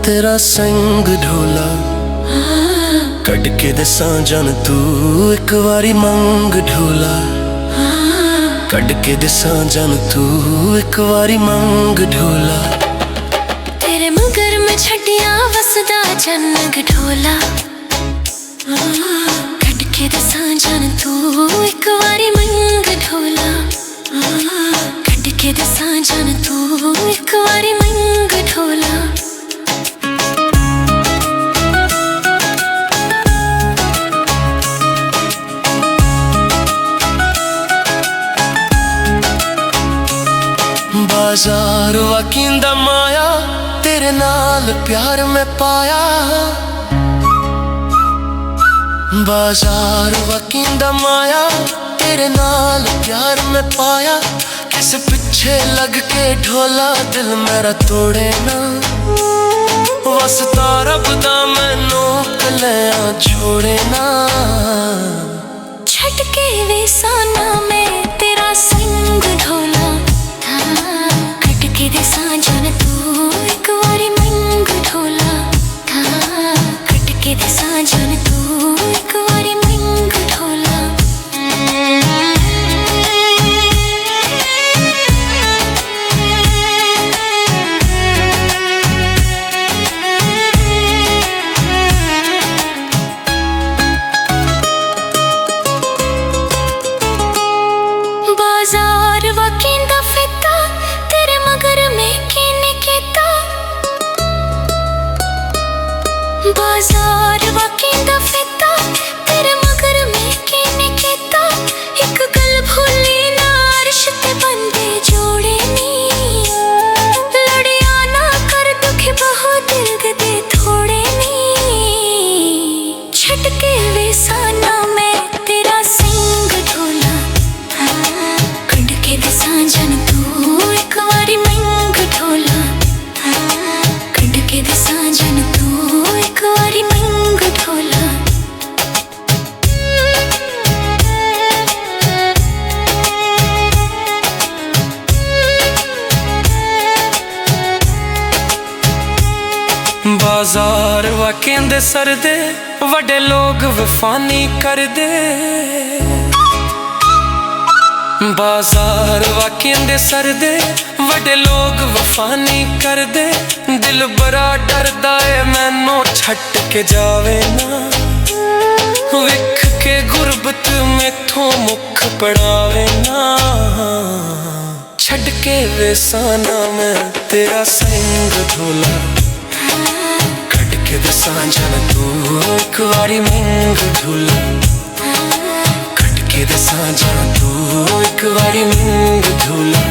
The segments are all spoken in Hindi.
तेरा संग ढोला कट के दसा जन तू एक बारी मंग ढोला कट के दसा जन तू एक बारी मंग ढोला तेरे मगर में छटिया वसदा जनग ढोला कट के दसा जन तू एक बारी मंग ढोला कट के दसा जन तू एक बारी मंग ढोला बाजार वाकिंदा माया तेरे नाल प्यार में पाया बाजार वाकिंदा माया तेरे नाल प्यार में पाया किस पीछे लग के ढोला दिल मेरा तोड़े ना वसता रब दा मैनू कलियां छोड़े ना छटके वेसाना में तेरा संग ढोला कट के दसा जन तू एक बारी मंग ढोला कट के दसा जन तू एक बारी मंग ढोला बाजार वाकिंदा फिता तेरे मगर में किने कीता बाजार वाकिंदा फिता तेरे मगर में किने कीता एक गल भूली ना अर्श ते बंदे जोड़े नी लड़िया ना कर दुखी बहुत दिल दे थोड़े नी छटके वेसाना में तेरा संग ढोला कट के दसा जन तू एक बारी मंग ढोला कट के दसा जन तू एक बारी मंग ढोला बाजार वाकेंदे सरदे वड्डे लोग वफानी कर दे बाजार वाकेंदे सरदे वड्डे लोग वफानी कर दे दिल बड़ा डरदा है मैनू छट के जावे ना विख के गुरबत मैथों मुख पड़ावे ना छट के वेसाना मैं तेरा संग ढोला कट के दसा जन तू एक बारी मंग ढोला कट के दसा जन तू एक बारी मंग ढोला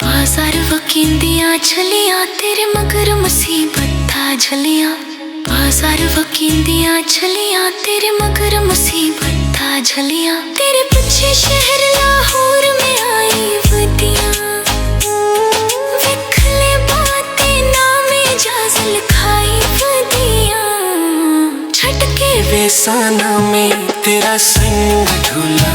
बाजार वकिंदियां झलियां तेरे मगर मुसीबत झलियां बाजार वकिंदियां झलियां तेरे मगर मुसीबत झलियां तेरे पीछे शहर लाहौर में आई वदियां विखले बातें नामे जाजल खाई वदियां छटके वेसाना में तेरा संग ढोला